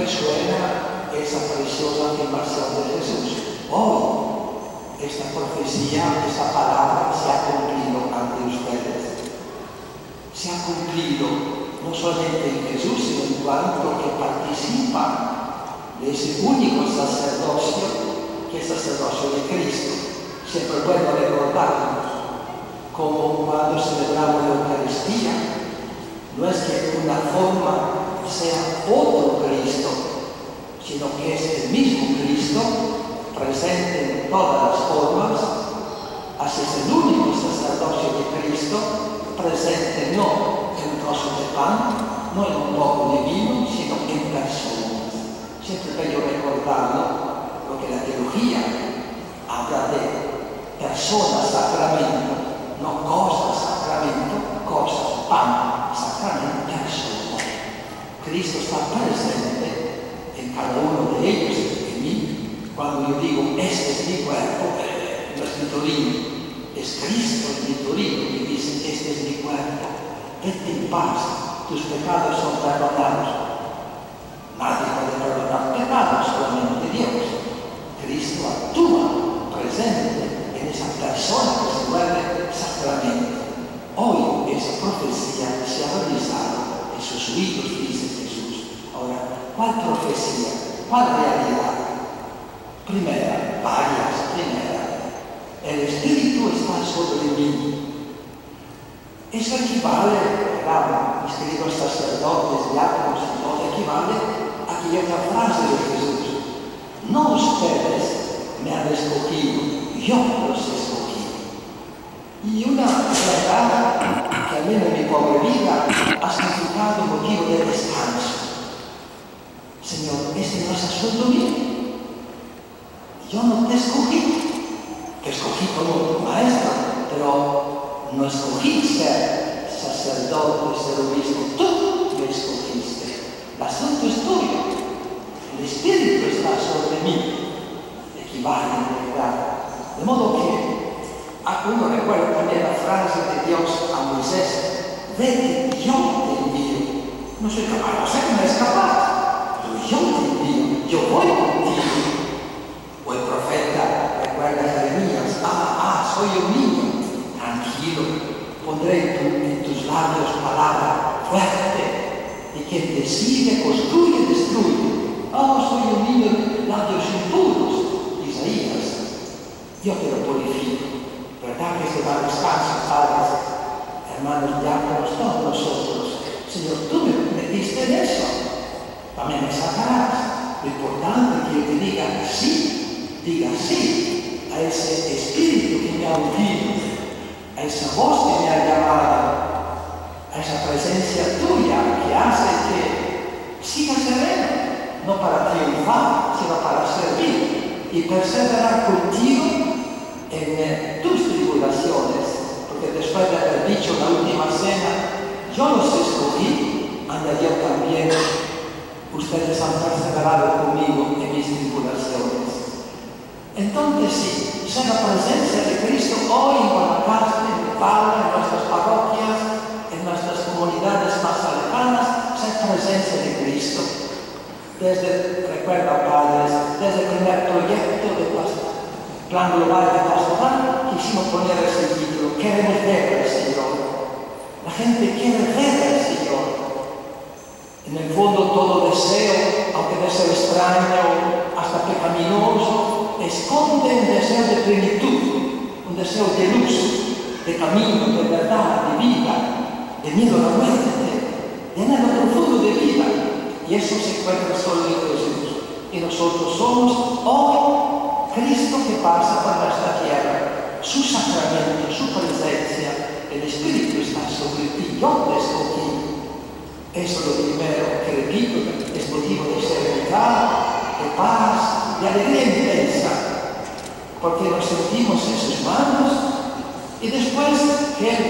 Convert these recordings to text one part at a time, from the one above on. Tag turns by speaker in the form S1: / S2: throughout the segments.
S1: resuena esa preciosa afirmación de Jesús. Hoy, esta profecía, esta palabra se ha cumplido ante ustedes. Se ha cumplido no solamente en Jesús, sino en cuanto que participa de ese único sacerdocio, que es el sacerdocio de Cristo. Siempre es bueno recordarnos, como cuando celebramos la Eucaristía, no es que una forma sea otro Cristo, sino que es el mismo Cristo, presente en todas las formas. Así es el único sacerdocio de Cristo, presente no en un trozo de pan, no en un poco de vino, sino en personas. Siempre bello recordarlo, porque la teología habla de personas, sacramento, no cosas, sacramento, cosas, pan, sacramento, persona. Cristo está presente en cada uno de ellos, en mí. Cuando yo digo, este es mi cuerpo, no es mi torino, es Cristo en mi torino, que dice, este es mi cuerpo. Vete en paz, tus pecados son perdonados. Nadie puede perdonar pecados, solamente Dios. Cristo actúa presente en esa persona que se vuelve sacramento. Hoy esa profecía se ha realizado en sus oídos, dice Jesús. Ahora, ¿cuál profecía? ¿Cuál realidad? Primera, varias. Primera, el Espíritu está sobre mí. Eso equivale, mis queridos sacerdotes, diáconos y todo, equivale a aquella frase de Jesús. No ustedes me han escogido, yo los escogí. Y una verdad que a mí en mi pobre vida ha significado motivo de descanso. Señor, este no es asunto mío. Yo no te escogí como tu maestro, pero no escogí ser sacerdote, ser obispo. Tú me escogiste. El asunto es tuyo. El Espíritu está sobre mí. Equivale en verdad. De modo que uno recuerda también la frase de Dios a Moisés: vete, yo te envío. No soy capaz, no sé que no es capaz, pero yo te envío, yo voy contigo. O el profeta recuerda a Jeremías: soy un niño. Tranquilo, pondré en tus labios palabra fuerte, y quien te sigue construye, destruye. Soy un niño de labios impuros. Isaías, yo te lo purifico. ¿Verdad que se da descanso, padres, hermanos diáconos, todos nosotros? Señor, tú me diste en eso. También me sacarás. Lo importante es que yo te diga sí a ese espíritu que me ha ungido, a esa voz que me ha llamado, a esa presencia tuya que hace que siga sereno, no para triunfar, sino para servir y perseverar contigo en tus tribulaciones, porque después de haber dicho la última cena, yo los escogí, añadió también, ustedes han perseverado conmigo en mis tribulaciones. Entonces sí, ser la presencia de Cristo hoy en Guanacaste, en Nepal, en nuestras parroquias, en nuestras comunidades más alejanas, ser presencia de Cristo. Recuerda, padres, desde el primer proyecto de Plan Global de Pastoral, quisimos poner ese título: queremos ver al Señor. La gente quiere ver al Señor. En el fondo, todo deseo, aunque deseo extraño, hasta pecaminoso, esconde un deseo de plenitud, un deseo de luz, de camino, de verdad, de vida, de miedo a la muerte, de anhelo profundo de vida. Y eso se encuentra solo en Jesús. Y nosotros somos hoy Cristo que pasa por nuestra tierra, su sacramento, su presencia. El Espíritu está sobre ti, yo te escogí. Eso es lo primero que repito, es motivo de serenidad, de paz, de alegría intensa, porque nos sentimos en sus manos, y después que Él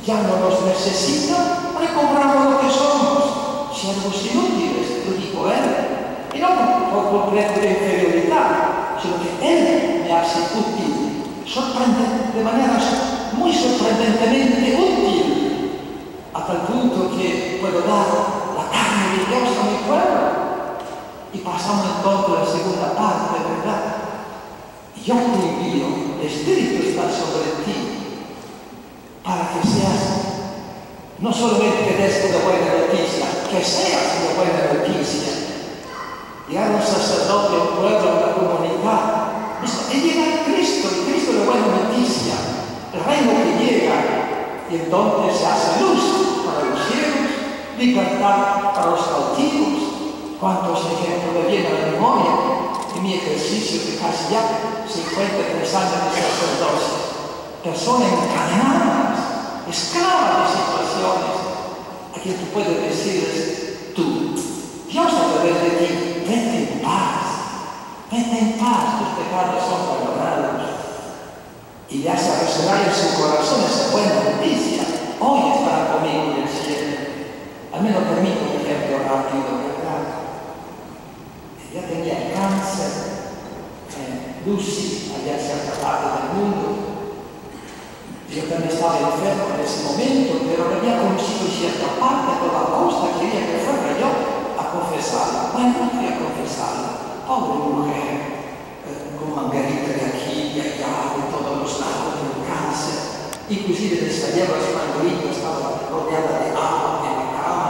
S1: ya no nos necesita, recobramos lo que somos, siervos inútiles, lo dijo Él, y no por completo de inferioridad, sino que Él me hace útil, de manera muy sorprendentemente útil, a tal punto que puedo dar la carne de Dios a mi pueblo. y pasamos entonces a la segunda parte, ¿verdad? Yo te envío, el Espíritu está sobre ti, para que seas, no solamente que des una buena noticia, que seas una buena noticia. Llegar a un sacerdote, a un pueblo, a una comunidad, es llegar a Cristo, y Cristo es la buena noticia, el reino que llega, y entonces se hace luz para los ciegos, libertad para los cautivos. Cuántos ejemplos me vienen a la memoria en mi ejercicio de casi ya 53 años de sacerdocio. Personas encadenadas, esclavas de situaciones, a quien tú puedes decirles, tú, Dios a través de ti, vete en paz, tus pecados son perdonados. Y le hace resonar en su corazón esa buena noticia. Hoy estará conmigo en el cielo. Al menos permito un ejemplo rápido, ¿verdad? Ella tenía cáncer, Lucy, allá en cierta parte del mundo. Yo también estaba enfermo en ese momento, pero le había conocido en cierta parte, a toda costa, quería que fuera yo a confesarla. Bueno, fui a confesarla. Pobre mujer, con manguerita de aquí y allá, de todos los lados, del cáncer. Inclusive desayaba las mangueritas, estaba rodeada de agua en la cama.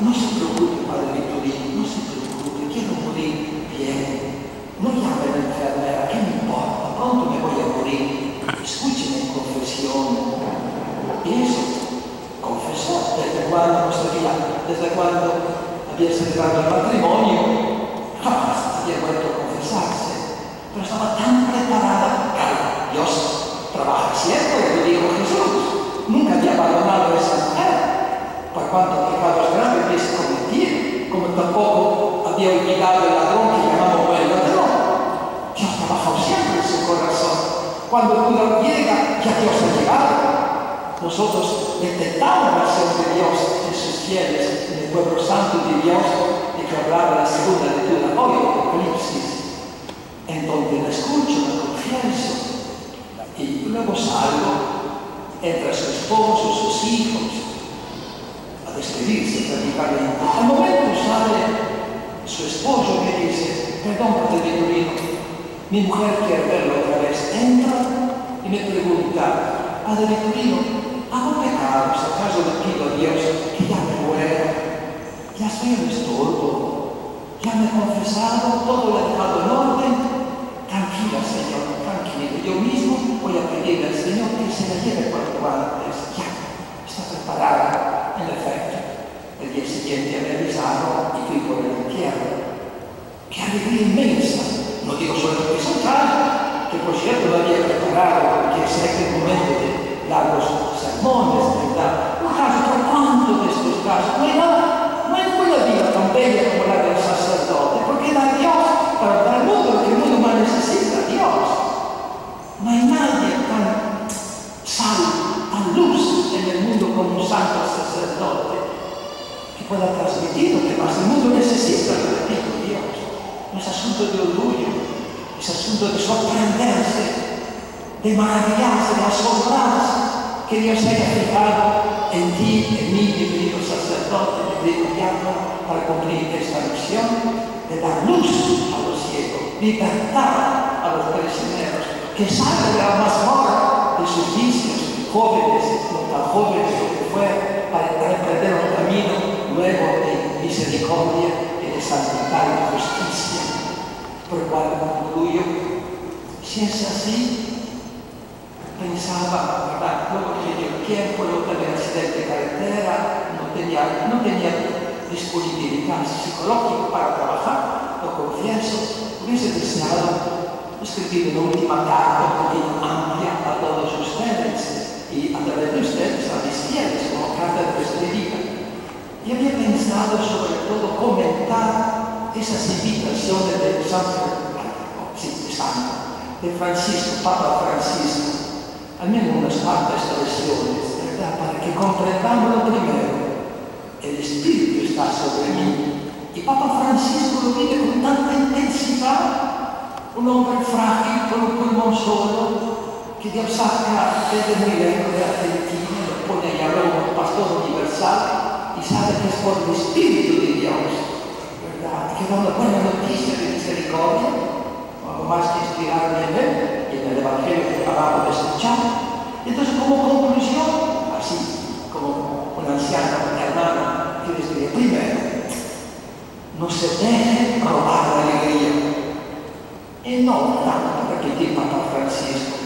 S1: No se preocupe, Padre Victorino, no se preocupe, quiero morir bien. No llame a la enfermera, ¿qué me importa? Pronto me voy a morir. Escúcheme en confesión. Y eso, confesó. Desde cuando no sabía, desde cuando había celebrado el matrimonio, jamás había vuelto a confesarse. Pero estaba tan preparada. Claro, Dios trabaja siempre, lo dijo Jesús. Nunca había abandonado a esa mujer. Por cuanto pecados graves hubiese cometido, como tampoco había olvidado el ladrón que llamamos buen ladrón. Dios trabajó siempre en su corazón. Cuando uno llega, ya Dios ha llegado. Nosotros detectamos la acción de Dios en sus fieles, en el pueblo santo de Dios, de que hablaba la segunda lectura hoy, Apocalipsis. Entonces la escucho, la confieso, y luego salgo, entra su esposo, sus hijos, a despedirse prácticamente. Al momento sale su esposo y me dice, perdón, Padre Victorino, mi mujer quiere verlo otra vez. Entra y me pregunta, Padre Victorino, ¿hago pecados? ¿Acaso le pido a Dios que ya me muera? Ya soy el estorbo, ya me he confesado, todo lo he dejado en orden. Tranquila, Señor, tranquila. Yo mismo voy a pedirle al Señor que se la lleve cuanto antes. Ya, está preparada. En efecto, el día siguiente me avisaron y fui por el entierro. ¡Qué alegría inmensa! No digo solo que es un caso, que por cierto lo había preparado, porque sé que el momento de largos sermones, ¿verdad? Un caso, por cuánto de estos casos, no hay ninguna vida tan bella como la del sacerdote, porque da Dios para dar al mundo lo que el mundo más necesita, Dios. No hay nadie tan salvo, tan luz en el mundo como un santo sacerdote, que pueda transmitir lo que más el mundo necesita, repito, Dios. No es asunto de orgullo, es asunto de sorprenderse, de maravillarse, de asombrarse, que Dios haya fijado en ti, en mí, mi querido sacerdote, mi querido diácono, para cumplir esta misión de dar luz a los ciegos, libertad a los prisioneros, que salgan de la mazmorra de sus vicios, jóvenes, no tan jóvenes lo que fueran, para emprender un camino nuevo de misericordia, de santidad y justicia. Por lo cual concluyo, si es así, pensaba, ¿verdad? Luego tenía el tiempo, luego tenía el accidente de carretera, no tenía disponibilidad psicológica para trabajar, lo confieso. Hubiese deseado escribir una última carta un poquito amplia a todos ustedes y a través de ustedes a mis fieles como carta de despedida. Y había pensado sobre todo comentar esas invitaciones de de Francisco, Papa Francisco, al menos unas cuantas tradiciones, ¿verdad? Para que comprendamos lo primero, el Espíritu está sobre mí. Y Papa Francisco lo vive con tanta intensidad, un hombre frágil con un pulmón solo, que Dios saca desde muy lejos de Argentina, lo pone allá a Roma, pastor universal, y sabe que es por el Espíritu de Dios. ¿verdad? Que da una buena noticia de misericordia, algo más que inspirarme en él y en el Evangelio que acabamos de escuchar. Entonces, como conclusión, así como una anciana, una hermana, que les diría, primero, no se dejen robar la alegría. Y no tanto repetir Papa Francisco.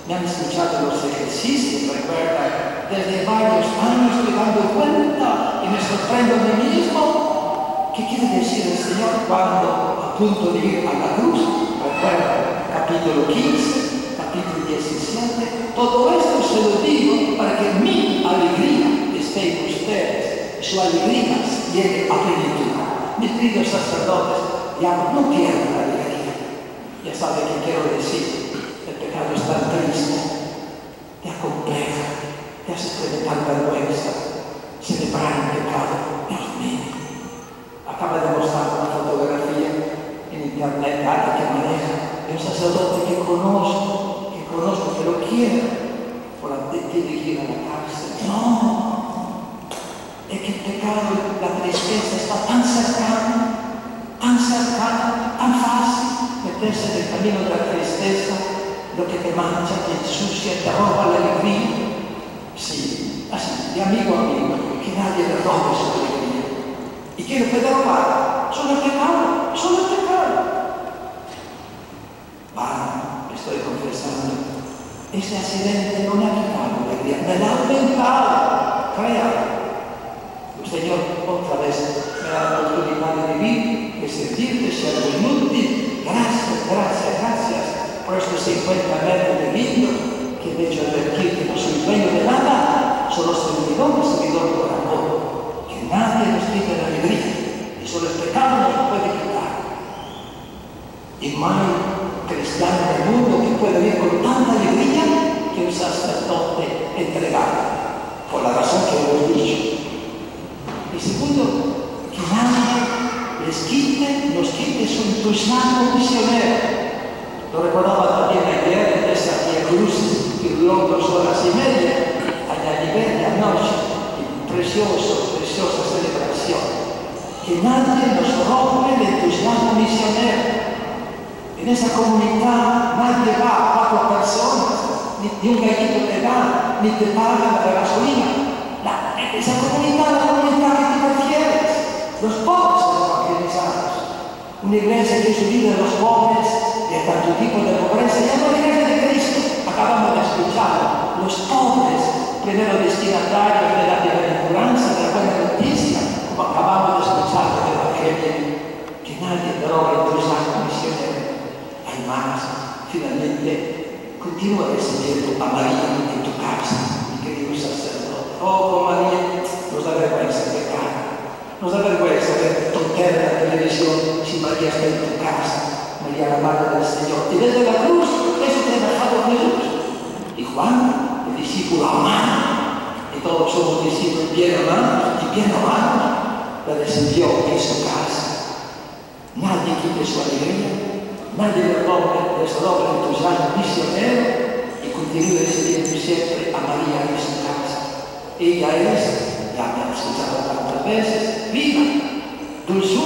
S1: Me han escuchado los ejercicios, recuerda, desde varios años estoy dando cuenta y me sorprendo a mí mismo. ¿Qué quiere decir el Señor cuando a punto de ir a la cruz? Recuerda, capítulo 15, capítulo 17. Todo esto se lo digo para que mi alegría esté en ustedes, su alegría llegue a plenitud. Mis queridos sacerdotes, ya no pierdan la alegría. Ya saben qué quiero decir. El pecado es tan triste, te acompleja, te hace presentar vergüenza, celebrar el pecado. Dios mío. Acaba de mostrar una fotografía en internet, alguien que maneja, de un sacerdote que conozco, que lo quiero, por dirigir a la cárcel. No, es que el pecado, la tristeza está tan cercana, tan fácil meterse en el camino de la tristeza, lo que te mancha, te ensucia, te roba la alegría. Sí, así, de amigo a amigo, que nadie le robe su alegría. ¿Y quién le puede robar? Solo el pecado, solo el pecado. Estoy confesando, ese accidente no me ha quitado la alegría, me la ha aumentado, créanme. El Señor otra vez me da la oportunidad de vivir, de sentir, de ser inútil. Gracias por estos 50 metros de lindo que me he hecho advertir que no soy dueño de nada, solo servidor por amor. Que nadie nos quite la alegría y solo el pecado nos puede quitar. Y no hay cristiano del mundo que pueda vivir con tanta alegría que un sacerdote entregado, por la razón que hemos dicho. Y segundo, que nadie nos quite su entusiasmo misionero. Lo recordaba también ayer en esa Via Cruz que duró 2 horas y media, allá a Liberia, noche, preciosa celebración. Que nadie nos rompe el entusiasmo misionero. En esa comunidad nadie va a 4 personas, ni un gallito te da, ni te pagan la gasolina. Esa comunidad, la comunidad que te prefieres, los pobres son evangelizados. Una iglesia que es unida a los pobres, de tanto tipo de pobreza, ya no es la iglesia de Cristo. Acabamos de escuchar, los pobres, primero destinatarios de la bienaventuranza, de la buena noticia, como acabamos de escuchar en el Evangelio, que nadie robe el entusiasmo misionero. Hay más, finalmente, continúa recibiendo a María en tu casa, mi querido sacerdote. Oh, María, nos da vergüenza pecar, nos da vergüenza ver tonterías en la televisión si María está en tu casa, María la Madre del Señor. Y desde la cruz, eso te ha dejado Jesús. Y Juan, el discípulo amado, y todos somos discípulos bien amados, la recibió en su casa. Nadie quite su alegría, nadie le robe el entusiasmo misionero y continúe recibiendo siempre a María en su casa. Ella es, ya me han escuchado tantas veces, viva, dulzura.